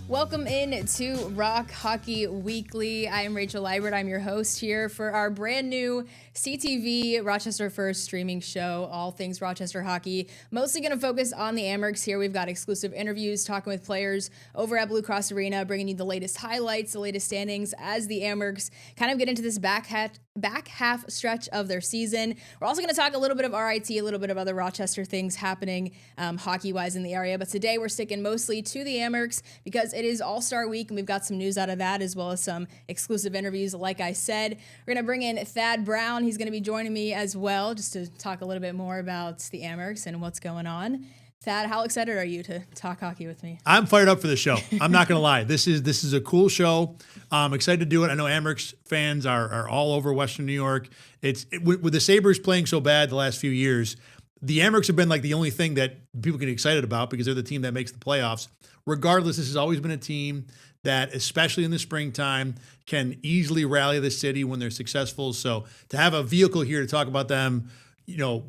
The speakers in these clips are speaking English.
Welcome in to ROC Hockey Weekly. I am Rachel Liebert. I'm your host here for our brand new CTV Rochester First streaming show, all things Rochester hockey. Mostly going to focus on the Amherst here. We've got exclusive interviews, talking with players over at Blue Cross Arena, bringing you the latest highlights, the latest standings as the Amherst kind of get into this back half stretch of their season. We're also going to talk a little bit of RIT, a little bit of other Rochester things happening hockey-wise in the area. But today we're sticking mostly to the Amherst because it is All-Star Week, and we've got some news out of that as well as some exclusive interviews. Like I said, we're going to bring in Thad Brown. He's going to be joining me as well just to talk a little bit more about the Amherst and what's going on. Thad, how excited are you to talk hockey with me? I'm fired up for the show. I'm not going to lie. This is a cool show. I'm excited to do it. I know Amherst fans are all over Western New York. With the Sabres playing so bad the last few years, the Amherst have been like the only thing that people get excited about because they're the team that makes the playoffs. Regardless, this has always been a team that, especially in the springtime, can easily rally the city when they're successful. So to have a vehicle here to talk about them,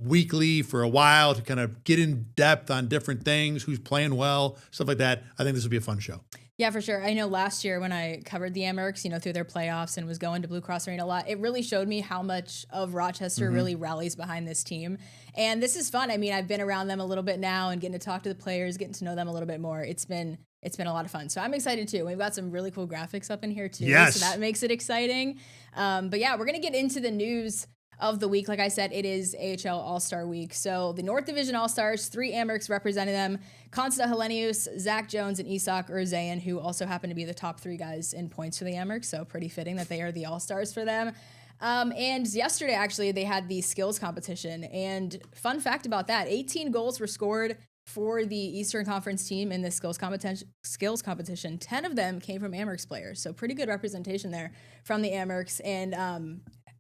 weekly for a while, to kind of get in depth on different things, who's playing well, stuff like that, I think this will be a fun show. Yeah, for sure. I know last year when I covered the Amherst, through their playoffs and was going to Blue Cross Arena a lot, it really showed me how much of Rochester really rallies behind this team. And this is fun. I mean, I've been around them a little bit now and getting to talk to the players, getting to know them a little bit more. It's been a lot of fun. So I'm excited too. We've got some really cool graphics up in here too. Yes. So that makes it exciting. But yeah, we're going to get into the news of the week. Like I said, it is AHL All-Star Week. So the North Division All-Stars, 3 Amherst representing them: Consta Helenius, Zach Jones, and Isak Urzayan, who also happen to be the top 3 guys in points for the Amherst. So pretty fitting that they are the All-Stars for them. And yesterday, actually, they had the skills competition. And fun fact about that, 18 goals were scored for the Eastern Conference team in the skills competition. 10 of them came from Amherst players. So pretty good representation there from the Amherst. And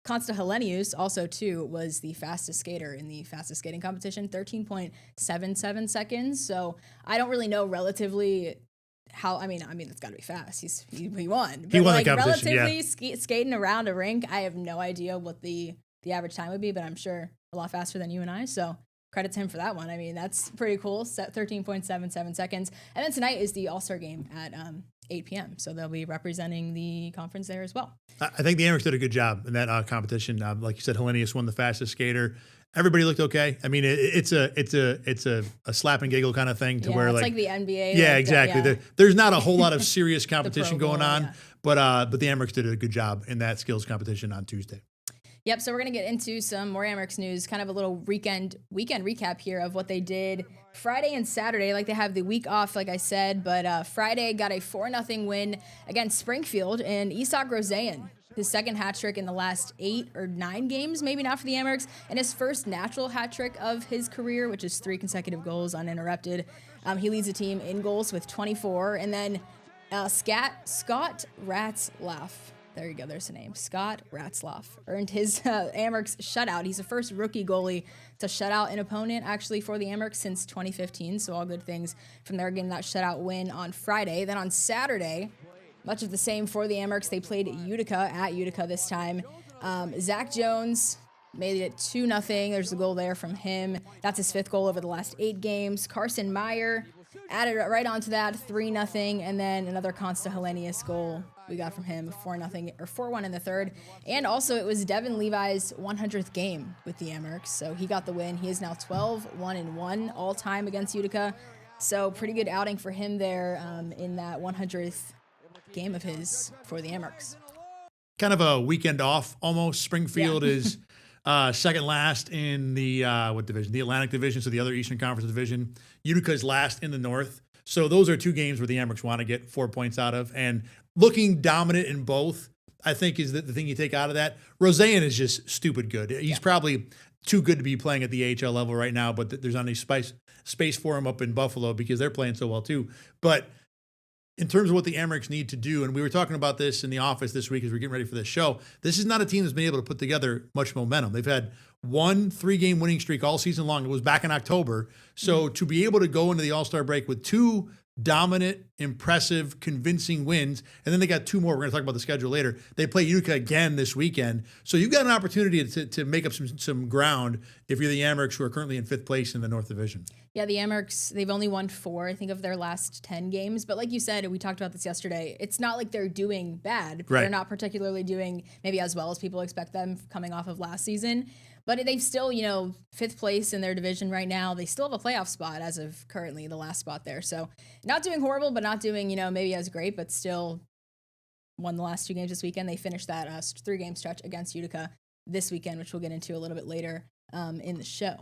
Consta Helenius also, too, was the fastest skater in the fastest skating competition, 13.77 seconds. So I don't really know relatively how, I mean, it's got to be fast. He won. But he won the competition, relatively skating around a rink, I have no idea what the average time would be, but I'm sure a lot faster than you and I. So credit to him for that one. I mean, that's pretty cool. 13.77 seconds. And then tonight is the All-Star game at 8 p.m. So they'll be representing the conference there as well. I think the Amherst did a good job in that competition. Like you said, Helenius won the fastest skater. Everybody looked okay. I mean, it's a slap and giggle kind of thing to where it's like the NBA. Yeah, like exactly. Yeah. There's not a whole lot of serious competition Bowl, going on, yeah. but the Amherst did a good job in that skills competition on Tuesday. Yep, so we're going to get into some more Amherst news, kind of a little weekend recap here of what they did Friday and Saturday. Like, they have the week off, like I said, but Friday got a 4-0 win against Springfield, and Isak Urzayan, his second hat trick in the last 8 or 9 games, maybe not for the Amherst, and his first natural hat trick of his career, which is 3 consecutive goals uninterrupted. He leads the team in goals with 24, and then Scott Ratzlaff. There you go, there's the name. Scott Ratzlaff earned his Amherst shutout. He's the first rookie goalie to shut out an opponent, actually, for the Amherst since 2015, so all good things from there, getting that shutout win on Friday. Then on Saturday, much of the same for the Amherst. They played Utica at Utica this time. Zach Jones made it 2-0. There's a goal there from him. That's his 5th goal over the last 8 games. Carson Meyer added right onto that, 3-0, and then another Consta Helenius goal we got from him, 4-0 or 4-1 in the 3rd. And also, it was Devin Levi's 100th game with the Amherst, so he got the win. He is now 12-1-1 all time against Utica, so pretty good outing for him there in that 100th game of his for the Amherst. Kind of a weekend off almost. Springfield is second last in the what division? The Atlantic Division, so the other Eastern Conference division. Utica is last in the North. So those are 2 games where the Amherst want to get 4 points out of. And looking dominant in both, I think, is the thing you take out of that. Urzayan is just stupid good. He's probably too good to be playing at the AHL level right now, but there's not any space for him up in Buffalo because they're playing so well too. But in terms of what the Amherst need to do, and we were talking about this in the office this week as we're getting ready for this show, this is not a team that's been able to put together much momentum. They've had 1 3-game winning streak all season long. It was back in October. So to be able to go into the All-Star break with 2 dominant, impressive, convincing wins. And then they got 2 more. We're going to talk about the schedule later. They play Utica again this weekend. So you've got an opportunity to make up some ground if you're the Amerks, who are currently in 5th place in the North Division. Yeah, the Amerks, they've only won 4, I think, of their last 10 games. But like you said, and we talked about this yesterday, it's not like they're doing bad. Right. They're not particularly doing maybe as well as people expect them coming off of last season. But they've still, 5th place in their division right now. They still have a playoff spot as of currently, the last spot there. So not doing horrible, but not doing, maybe as great, but still won the last 2 games this weekend. They finished that 3-game stretch against Utica this weekend, which we'll get into a little bit later in the show.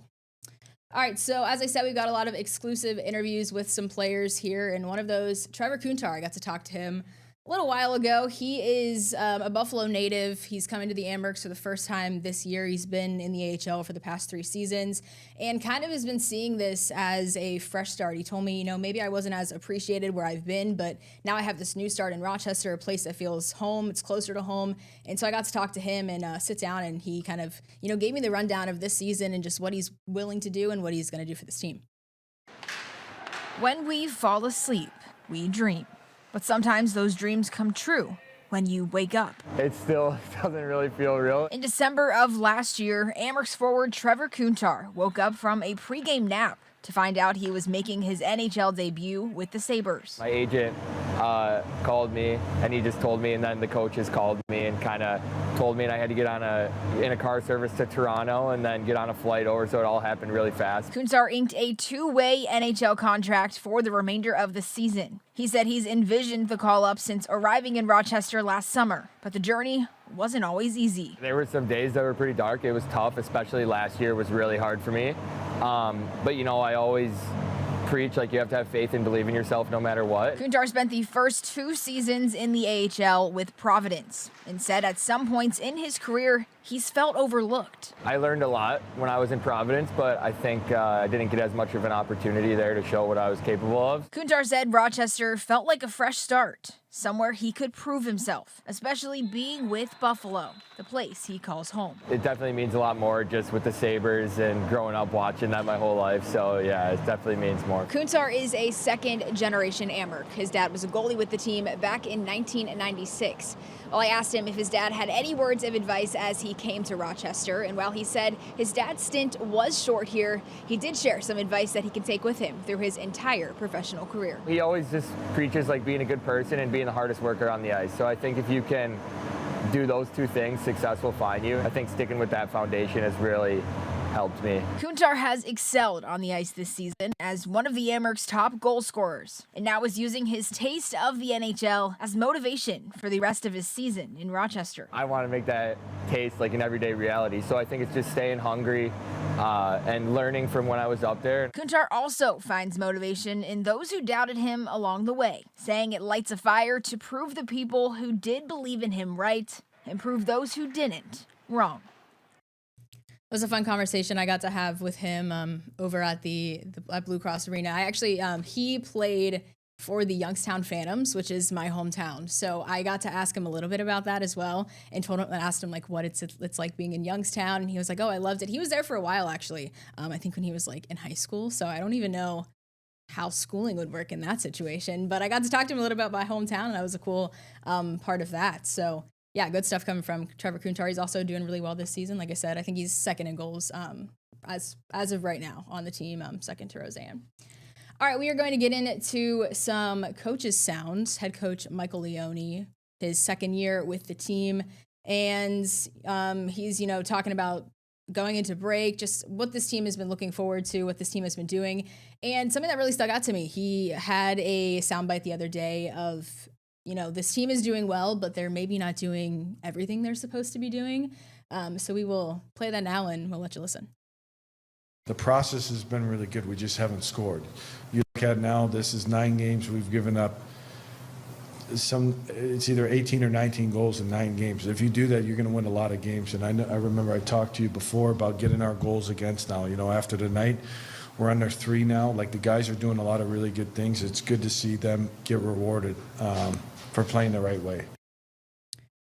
All right, so as I said, we've got a lot of exclusive interviews with some players here, and one of those, Trevor Kuntar, I got to talk to him a little while ago. He is a Buffalo native. He's coming to the Amerks for the first time this year. He's been in the AHL for the past 3 seasons and kind of has been seeing this as a fresh start. He told me, maybe I wasn't as appreciated where I've been, but now I have this new start in Rochester, a place that feels home. It's closer to home. And so I got to talk to him and sit down, and he kind of, gave me the rundown of this season and just what he's willing to do and what he's going to do for this team. When we fall asleep, we dream. But sometimes those dreams come true when you wake up. It still doesn't really feel real. In December of last year, Amerks forward Trevor Kuntar woke up from a pregame nap to find out he was making his NHL debut with the Sabres. My agent called me, and he just told me, and then the coaches called me and kind of told me, and I had to get in a car service to Toronto and then get on a flight over, so it all happened really fast. Kuntar inked a 2-way NHL contract for the remainder of the season. He said he's envisioned the call-up since arriving in Rochester last summer, but the journey wasn't always easy. There were some days that were pretty dark. It was tough, especially last year was really hard for me. But I always preach, you have to have faith and believe in yourself no matter what. Kuntar spent the first 2 seasons in the AHL with Providence and said at some points in his career, he's felt overlooked. I learned a lot when I was in Providence, but I think I didn't get as much of an opportunity there to show what I was capable of. Kuntar said Rochester felt like a fresh start, somewhere he could prove himself, especially being with Buffalo, the place he calls home. It definitely means a lot more just with the Sabres and growing up watching that my whole life. So yeah, it definitely means more. Kuntar is a second-generation Amerk. His dad was a goalie with the team back in 1996. Well, I asked him if his dad had any words of advice as he came to Rochester, and while he said his dad's stint was short here, he did share some advice that he can take with him through his entire professional career. He always just preaches being a good person and being the hardest worker on the ice. So I think if you can do those 2 things, success will find you. I think sticking with that foundation has really helped me. Kuntar has excelled on the ice this season as one of the Amerks' top goal scorers, and now is using his taste of the NHL as motivation for the rest of his season in Rochester. I want to make that taste an everyday reality, so I think it's just staying hungry and learning from when I was up there. Kuntar also finds motivation in those who doubted him along the way, saying it lights a fire to prove the people who did believe in him right and prove those who didn't wrong. It was a fun conversation I got to have with him over at at Blue Cross Arena. I actually, he played for the Youngstown Phantoms, which is my hometown. So I got to ask him a little bit about that as well, and asked him what it's like being in Youngstown. And he was like, "Oh, I loved it." He was there for a while actually. I think when he was in high school. So I don't even know how schooling would work in that situation. But I got to talk to him a little bit about my hometown, and that was a cool part of that. So yeah, good stuff coming from Trevor Kuntar. He's also doing really well this season. Like I said, I think he's second in goals as of right now on the team, second to Roseanne. All right, we are going to get into some coaches' sounds. Head coach Michael Leone, his second year with the team, and he's talking about going into break, just what this team has been looking forward to, what this team has been doing, and something that really stuck out to me. He had a soundbite the other day of, this team is doing well, but they're maybe not doing everything they're supposed to be doing. So we will play that now, and we'll let you listen. The process has been really good. We just haven't scored. You look at now, this is 9 games. We've given up it's either 18 or 19 goals in 9 games. If you do that, you're going to win a lot of games. And I remember I talked to you before about getting our goals against now. After tonight, we're under 3 now. The guys are doing a lot of really good things. It's good to see them get rewarded for playing the right way.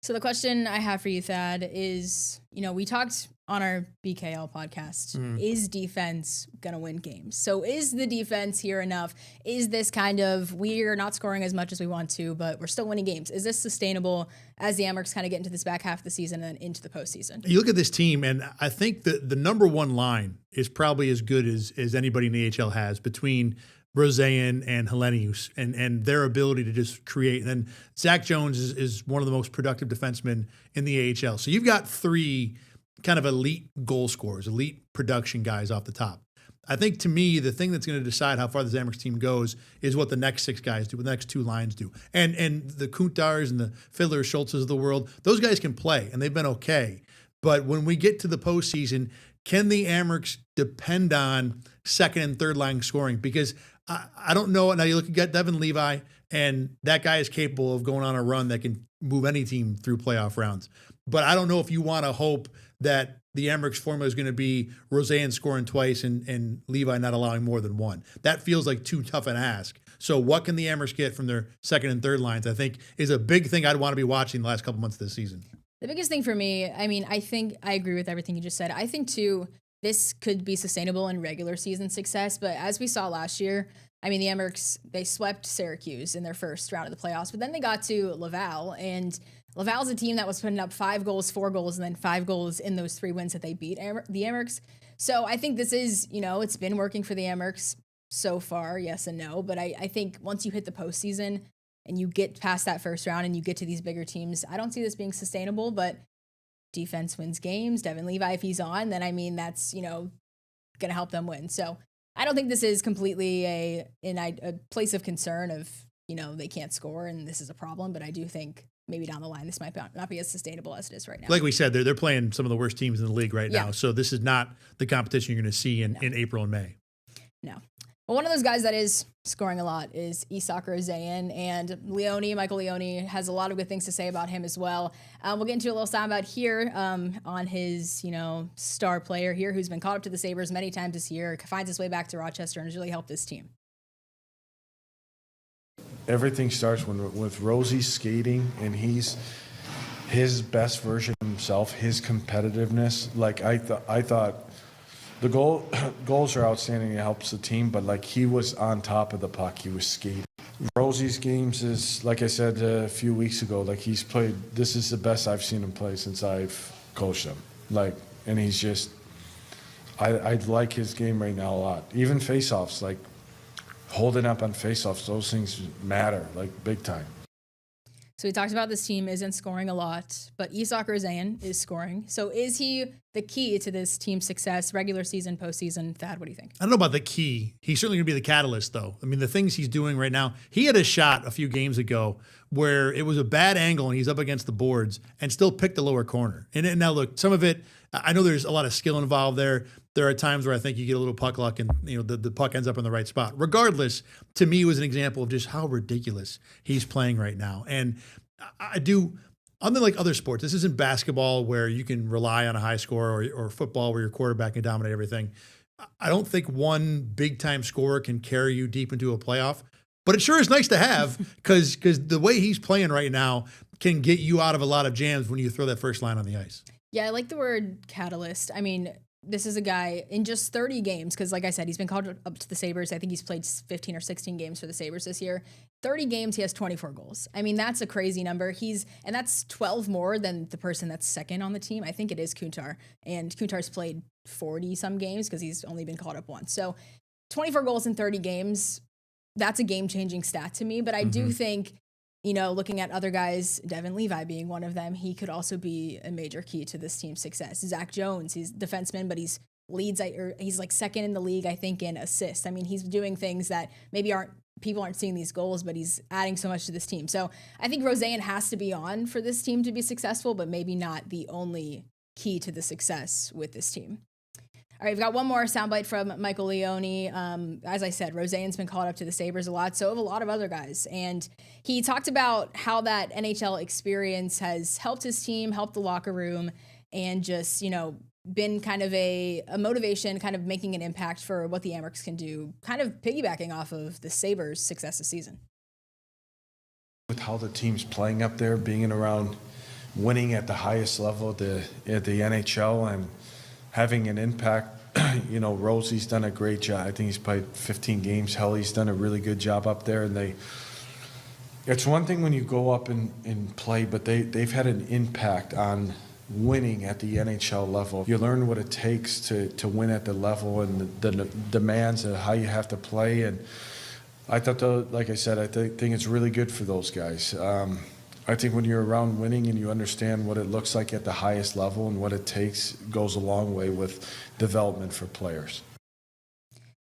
So the question I have for you, Thad, is, we talked on our BKL podcast, is defense going to win games? So is the defense here enough? Is this kind of, we're not scoring as much as we want to, but we're still winning games? Is this sustainable as the Amherst kind of get into this back half of the season and into the postseason? You look at this team, and I think the number one line is probably as good as anybody in the AHL has between Roseanne and Helenius and their ability to just create. And then Zach Jones is one of the most productive defensemen in the AHL. So you've got three kind of elite goal scorers, elite production guys off the top. I think, to me, the thing that's going to decide how far the Amherst team goes is what the next six guys do, what the next two lines do. And the Kuntars and the Fiddler Schultzes of the world, those guys can play, and they've been okay. But when we get to the postseason, can the Amherst depend on second and third line scoring? Because I don't know. Now you look at Devin Levi, and that guy is capable of going on a run that can move any team through playoff rounds. But I don't know if you want to hope that the Amherst formula is going to be Roseanne scoring twice and Levi not allowing more than one. That feels like too tough an ask. So what can the Amherst get from their second and third lines, I think, is a big thing I'd want to be watching the last couple months of this season. The biggest thing for me, I think I agree with everything you just said. I think, too, this could be sustainable in regular season success. But as we saw last year, the Amherst, they swept Syracuse in their first round of the playoffs. But then they got to Laval, and Laval's a team that was putting up 5 goals, 4 goals, and then 5 goals in those 3 wins that they beat the Amherst. So I think this is, it's been working for the Amherst so far, yes and no. But I think once you hit the postseason and you get past that first round and you get to these bigger teams, I don't see this being sustainable. But defense wins games. Devin Levi, if he's on, then that's, going to help them win. So I don't think this is completely a place of concern of, they can't score and this is a problem. But I do think maybe down the line, this might not be as sustainable as it is right now. Like we said, they're playing some of the worst teams in the league right now. So this is not the competition you're going to see in April and May. No. Well, one of those guys that is scoring a lot is Isak Roseanne, and Michael Leone has a lot of good things to say about him as well. We'll get into a little soundbite here on his, star player here who's been caught up to the Sabres many times this year, finds his way back to Rochester, and has really helped this team. Everything starts with Rosie skating, and he's his best version of himself, his competitiveness. Like I thought the goals are outstanding. It helps the team, but he was on top of the puck. He was skating. Rosie's games is, like I said a few weeks ago, he's played. This is the best I've seen him play since I've coached him. And he's just, I like his game right now a lot. Even faceoffs, holding up on faceoffs, those things matter, big time. So we talked about this team isn't scoring a lot, but Isak Roseanne is scoring. So is he the key to this team's success, regular season, postseason? Thad, what do you think? I don't know about the key. He's certainly going to be the catalyst, though. The things he's doing right now, he had a shot a few games ago where it was a bad angle and he's up against the boards and still picked the lower corner. And now, look, some of it, I know there's a lot of skill involved there. There are times where I think you get a little puck luck and the puck ends up in the right spot. Regardless, to me, it was an example of just how ridiculous he's playing right now. And I do, unlike other sports, this isn't basketball where you can rely on a high score or football where your quarterback can dominate everything. I don't think one big-time scorer can carry you deep into a playoff. But it sure is nice to have because the way he's playing right now can get you out of a lot of jams when you throw that first line on the ice. Yeah, I like the word catalyst. This is a guy in just 30 games, because like I said, he's been called up to the Sabres. I think he's played 15 or 16 games for the Sabres this year. 30 games, he has 24 goals. That's a crazy number. And that's 12 more than the person that's second on the team. I think it is Kuntar. And Kuntar's played 40-some games because he's only been called up once. So 24 goals in 30 games, that's a game-changing stat to me. But I do think, looking at other guys, Devin Levi being one of them, he could also be a major key to this team's success. Zach Jones, he's defenseman, but he's second in the league, I think, in assists. He's doing things that maybe people aren't seeing these goals, but he's adding so much to this team. So I think Roseanne has to be on for this team to be successful, but maybe not the only key to the success with this team. All right, we've got one more soundbite from Michael Leone. As I said, Roseanne's been called up to the Sabres a lot, so have a lot of other guys. And he talked about how that NHL experience has helped his team, helped the locker room, and just, been kind of a motivation, kind of making an impact for what the Amherst can do, kind of piggybacking off of the Sabres' success this season. With how the team's playing up there, being around winning at the highest level at the NHL and having an impact. Rosie's done a great job. I think he's played 15 games. Helly's done a really good job up there. And it's one thing when you go up and play, but they've had an impact on winning at the NHL level. You learn what it takes to win at the level and the demands of how you have to play. And I thought, like I said, I think it's really good for those guys. I think when you're around winning and you understand what it looks like at the highest level and what it takes, goes a long way with development for players.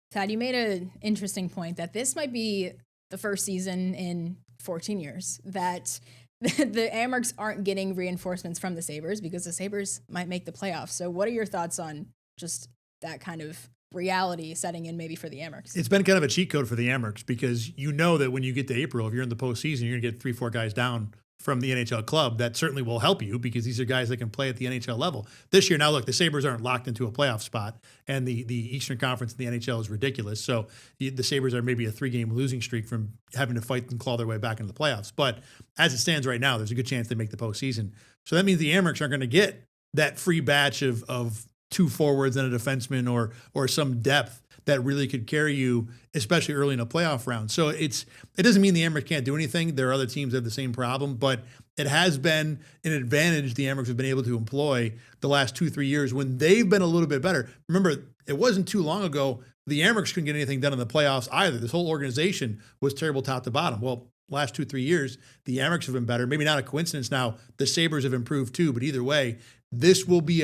Tad, you made an interesting point that this might be the first season in 14 years that the Amherst aren't getting reinforcements from the Sabres because the Sabres might make the playoffs. So what are your thoughts on just that kind of reality setting in maybe for the Amherst? It's been kind of a cheat code for the Amherst because you know that when you get to April, if you're in the postseason, you're going to get 3-4 guys down from the NHL club. That certainly will help you because these are guys that can play at the NHL level. This year, now look, the Sabres aren't locked into a playoff spot, and the Eastern Conference in the NHL is ridiculous. So the Sabres are maybe a 3-game losing streak from having to fight and claw their way back into the playoffs. But as it stands right now, there's a good chance they make the postseason. So that means the Amherst aren't going to get that free batch of 2 forwards and a defenseman or some depth that really could carry you, especially early in a playoff round. So it doesn't mean the Amherst can't do anything. There are other teams that have the same problem, but it has been an advantage the Amherst have been able to employ the last 2-3 years when they've been a little bit better. Remember, it wasn't too long ago the Amherst couldn't get anything done in the playoffs either. This whole organization was terrible top to bottom. Well, last 2-3 years, the Amherst have been better. Maybe not a coincidence now. The Sabres have improved too, but either way, this will be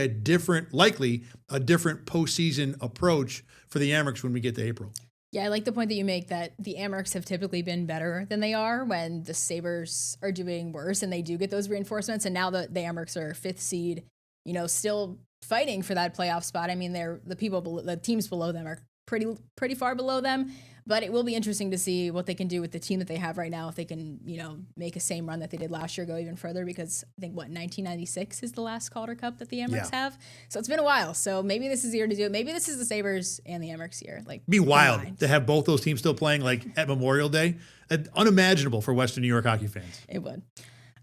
likely a different postseason approach for the Amherst when we get to April. Yeah, I like the point that you make that the Amherst have typically been better than they are when the Sabres are doing worse and they do get those reinforcements. And now the Amherst are 5th seed, still fighting for that playoff spot. I mean, the teams below them are pretty far below them. But it will be interesting to see what they can do with the team that they have right now, if they can, make a same run that they did last year, go even further, because I think, 1996 is the last Calder Cup that the Amherst have. So it's been a while. So maybe this is the year to do it. Maybe this is the Sabres and the Amherst year. Be wild to have both those teams still playing at Memorial Day. Unimaginable for Western New York hockey fans. It would.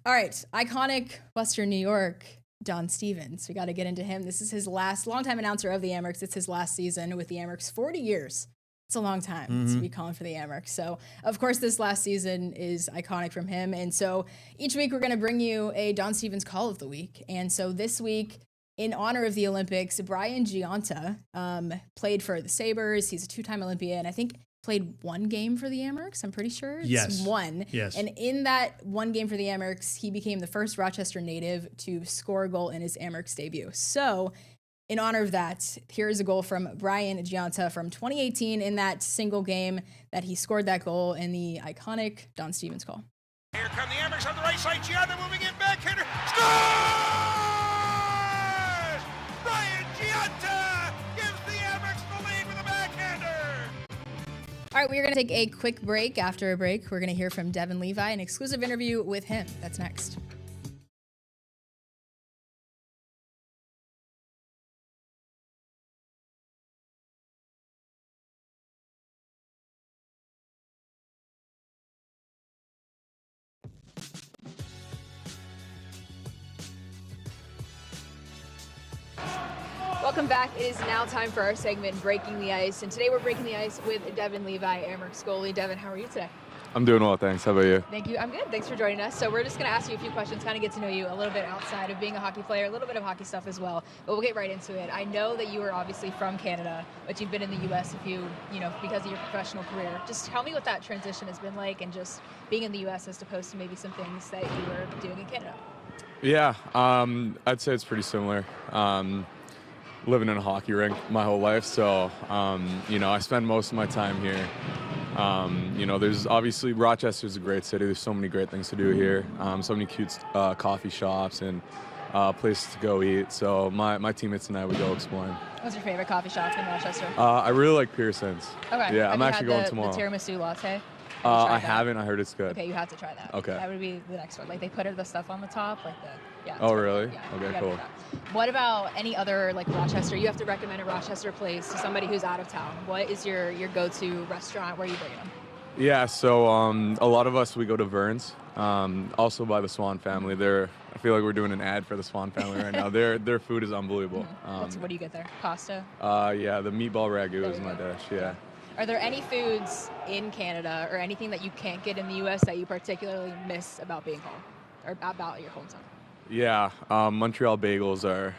All right. Iconic Western New York, Don Stevens. We got to get into him. This is his longtime announcer of the Amherst. It's his last season with the Amherst, 40 years. It's a long time to be calling for the Amherst. So, of course, this last season is iconic from him. And so each week we're going to bring you a Don Stevens Call of the Week. And so this week, in honor of the Olympics, Brian Giunta played for the Sabres. He's a 2-time Olympian. I think played 1 game for the Amherst. I'm pretty sure. Yes. 1. Yes. And in that 1 game for the Amherst, he became the first Rochester native to score a goal in his Amherst debut. So, in honor of that, here's a goal from Brian Giunta from 2018 in that single game that he scored that goal in the iconic Don Stevens Call. Here come the Amherst on the right side. Giunta moving in, backhander. Scores! Brian Giunta gives the Amherst the lead with a backhander. All right, we're going to take a quick break. After a break, we're going to hear from Devin Levi, an exclusive interview with him. That's next. Welcome back. It is now time for our segment, Breaking the Ice. And today we're breaking the ice with Devin Levi, Amherst goalie. Devin, how are you today? I'm doing well, thanks. How about you? Thank you. I'm good. Thanks for joining us. So we're just going to ask you a few questions, kind of get to know you a little bit outside of being a hockey player, a little bit of hockey stuff as well. But we'll get right into it. I know that you are obviously from Canada, but you've been in the U.S. because of your professional career. Just tell me what that transition has been like and just being in the U.S. as opposed to maybe some things that you were doing in Canada. Yeah, I'd say it's pretty similar. Living in a hockey rink my whole life, so I spend most of my time here. There's obviously Rochester's a great city. There's so many great things to do here. So many cute coffee shops and places to go eat. So my teammates and I would go exploring. What's your favorite coffee shop in Rochester? I really like Pearson's. Okay. Yeah, I'm actually going tomorrow. The tiramisu latte? I haven't. I heard it's good. Okay, you have to try that. Okay. That would be the next one. Like they put the stuff on the top, yeah. Oh, really? Yeah, okay, cool. What about any other Rochester? You have to recommend a Rochester place to somebody who's out of town. What is your go-to restaurant? Where are you bringing them? Yeah, so a lot of us, we go to Vern's, also by the Swan family. They're I feel like we're doing an ad for the Swan family right now. Their food is unbelievable. What do you get there? Pasta? Yeah, the meatball ragu is my dish. Yeah. Are there any foods in Canada or anything that you can't get in the U.S. that you particularly miss about being home or about your hometown? Yeah, Montreal bagels are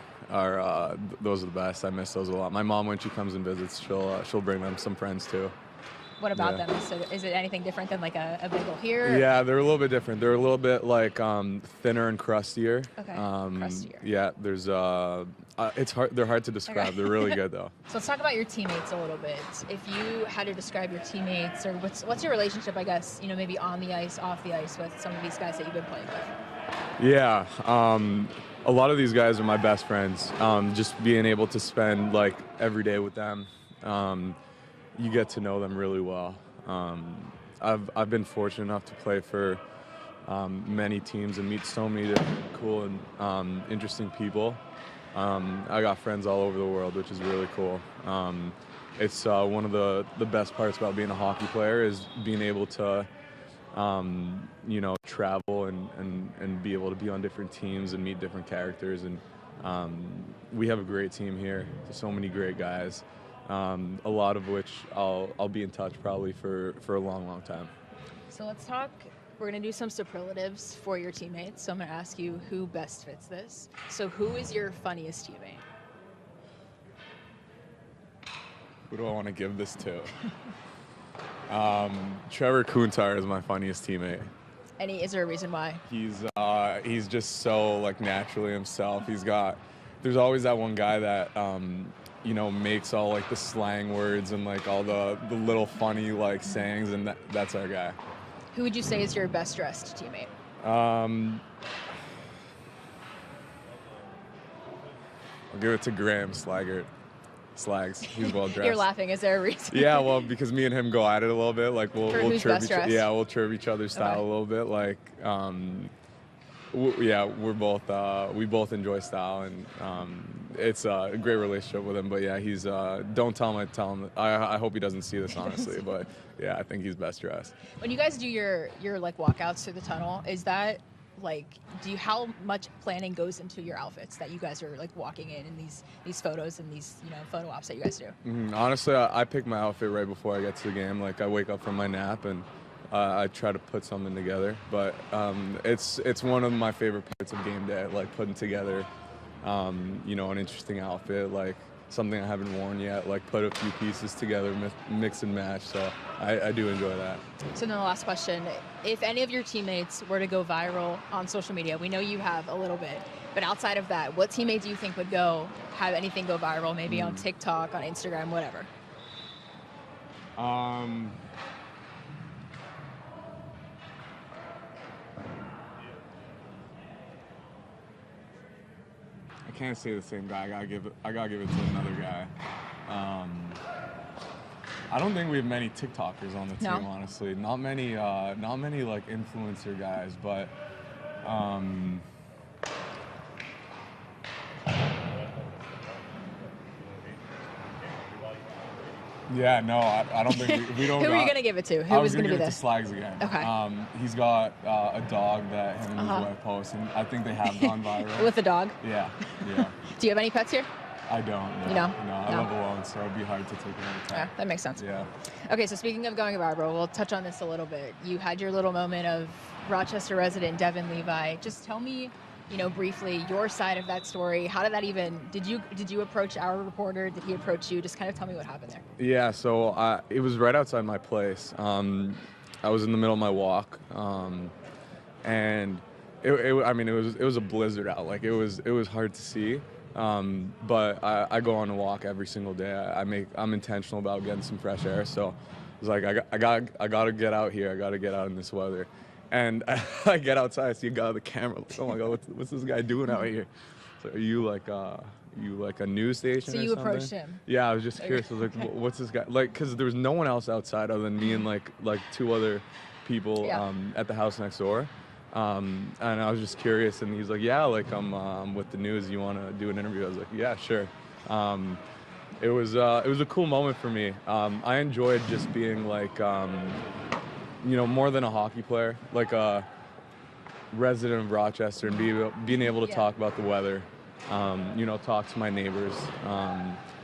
those are the best. I miss those a lot. My mom, when she comes and visits, she'll bring them some friends too. What about them? Is it anything different than like a bagel here? Yeah, they're a little bit different. They're a little bit like thinner and crustier. Okay, crustier. Yeah, there's it's hard. They're hard to describe. They're really good though. So let's talk about your teammates a little bit. If you had to describe your teammates, or what's your relationship, I guess, maybe on the ice, off the ice with some of these guys that you've been playing with? Yeah, a lot of these guys are my best friends. Just being able to spend like every day with them. You get to know them really well. I've been fortunate enough to play for many teams and meet so many different cool and interesting people. I got friends all over the world, which is really cool. It's one of the best parts about being a hockey player is being able to travel and be able to be on different teams and meet different characters. And we have a great team here. There's so many great guys. A lot of which I'll be in touch probably for a long, long time. So let's talk. We're going to do some superlatives for your teammates. So I'm going to ask you who best fits this. So who is your funniest teammate? Who do I want to give this to? Trevor Kuntar is my funniest teammate. Is there a reason why? He's just so like naturally himself. There's always that one guy that makes all like the slang words and like all the little funny like sayings, and that's our guy. Who would you say is your best dressed teammate? I'll give it to Graham Slaggert. Slags. He's well dressed. You're laughing. Is there a reason? Yeah, well, because me and him go at it a little bit. Like we'll chirp we'll chirp each other's style a little bit. Like we both enjoy style, and it's a great relationship with him. But yeah, he's don't tell him. I hope he doesn't see this, honestly. But yeah, I think he's best dressed. When you guys do your like walkouts through the tunnel, is that like how much planning goes into your outfits that you guys are like walking in these photos and these photo ops that you guys do? Honestly, I pick my outfit right before I get to the game. Like I wake up from my nap and I try to put something together. But it's one of my favorite parts of game day, like putting together an interesting outfit, like something I haven't worn yet, like put a few pieces together, mix and match. So I do enjoy that. So then the last question, if any of your teammates were to go viral on social media, we know you have a little bit, but outside of that, what teammate do you think would have anything go viral, maybe on TikTok, on Instagram, whatever? I can't say the same guy. I gotta give it to another guy. I don't think we have many TikTokers on the team, honestly. Not many like influencer guys, but yeah, no, I don't think we don't. Who are you gonna give it to? Who was gonna be this? I was gonna give it to Slags again. Okay. He's got a dog that him and his wife post, and I think they have gone viral. With a dog? Yeah. Do you have any pets here? I don't. No. No, I live alone, so it'd be hard to take another time. Yeah, that makes sense. Yeah. Okay, so speaking of going viral, we'll touch on this a little bit. You had your little moment of Rochester resident Devin Levi. Just tell me, briefly your side of that story. How did that even? Did you approach our reporter? Did he approach you? Just kind of tell me what happened there. Yeah. So it was right outside my place. I was in the middle of my walk, and it was a blizzard out. Like it was hard to see. But I go on a walk every single day. I'm intentional about getting some fresh air. So I was like, I gotta get out here. I gotta get out in this weather. And I get outside, I see a guy with a camera. Like, oh my God, what's this guy doing out here? So are you like a news station? So or you something? Approached him. Yeah, I was just curious. I was like, what's this guy like? Because there was no one else outside other than me and like two other people at the house next door. And I was just curious, and he's like, yeah, like I'm with the news. You want to do an interview? I was like, yeah, sure. It was a cool moment for me. I enjoyed just being like, more than a hockey player, like resident of Rochester and being able to talk about the weather, talk to my neighbors.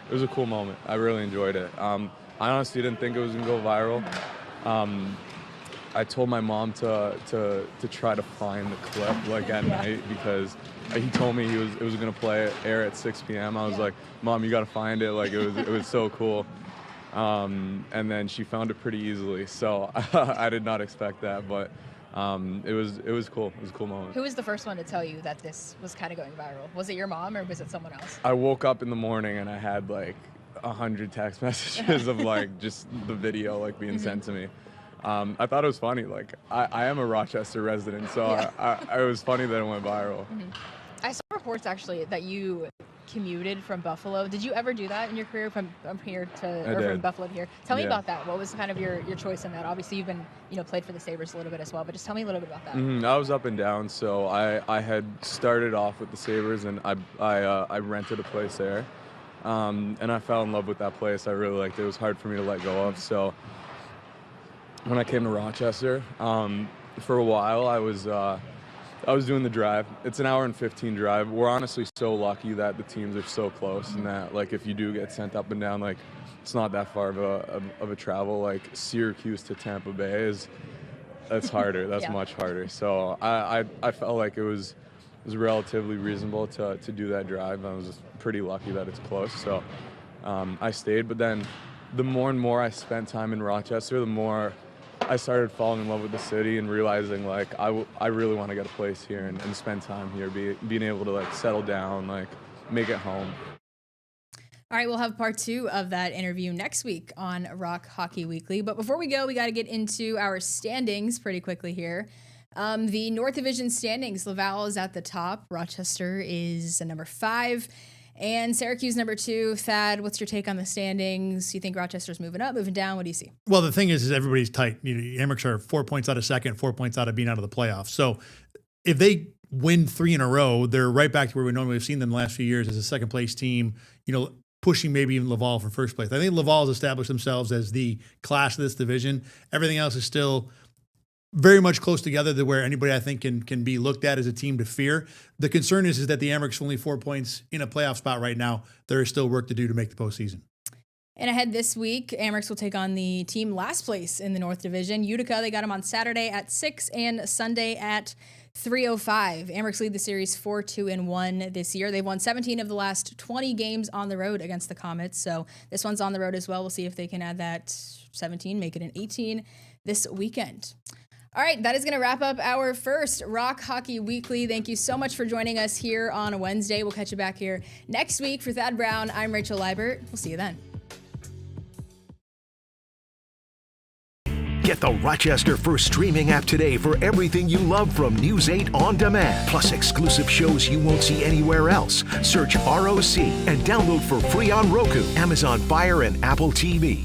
It was a cool moment. I really enjoyed it. I honestly didn't think it was gonna go viral. I told my mom to try to find the clip at night because he told me it was gonna air at 6 p.m. I was like, Mom, you gotta find it. It was so cool. And then she found it pretty easily. So I did not expect that, but it was cool. It was a cool moment. Who was the first one to tell you that this was kind of going viral? Was it your mom or was it someone else? I woke up in the morning and I had 100 text messages of just the video being sent to me. I thought it was funny. I am a Rochester resident, so it was funny that it went viral. I saw reports actually that you commuted from Buffalo. Did you ever do that in your career from here from Buffalo to here? Tell me about that. What was kind of your choice in that? Obviously, you've been played for the Sabres a little bit as well, but just tell me a little bit about that. I was up and down, so I had started off with the Sabres, and I rented a place there, and I fell in love with that place. I really liked it. It was hard for me to let go of. So when I came to Rochester, for a while I was doing the drive. It's an hour and 15 drive. We're honestly so lucky that the teams are so close and that if you do get sent up and down, it's not that far of a travel. Syracuse to Tampa Bay that's harder. That's much harder. So I felt like it was relatively reasonable to do that drive. I was just pretty lucky that it's close. So I stayed. But then the more and more I spent time in Rochester, the more I started falling in love with the city and realizing I really want to get a place here and spend time here, being able to settle down, make it home. All right, we'll have part 2 of that interview next week on ROC Hockey Weekly. But before we go, we got to get into our standings pretty quickly here. The North Division standings, Laval is at the top. Rochester is number 5. And Syracuse number 2. Thad, what's your take on the standings? You think Rochester's moving up, moving down? What do you see? Well, the thing is everybody's tight. Amherst are 4 points out of second, 4 points out of being out of the playoffs. So if they win 3 in a row, they're right back to where we normally have seen them the last few years as a second place team, pushing maybe even Laval for first place. I think Laval has established themselves as the class of this division. Everything else is still very much close together to where anybody I think can be looked at as a team to fear. The concern is that the Amherst only 4 points in a playoff spot right now. There is still work to do to make the postseason. And ahead this week, Amherst will take on the team last place in the North Division, Utica. They got them on Saturday at 6 and Sunday at 3:05. Amherst lead the series 4-2-1 this year. They've won 17 of the last 20 games on the road against the Comets. So this one's on the road as well. We'll see if they can add that 17, make it an 18 this weekend. All right, that is going to wrap up our first ROC Hockey Weekly. Thank you so much for joining us here on a Wednesday. We'll catch you back here next week. For Thad Brown, I'm Rachel Liebert. We'll see you then. Get the Rochester First streaming app today for everything you love from News 8 On Demand, plus exclusive shows you won't see anywhere else. Search ROC and download for free on Roku, Amazon Fire, and Apple TV.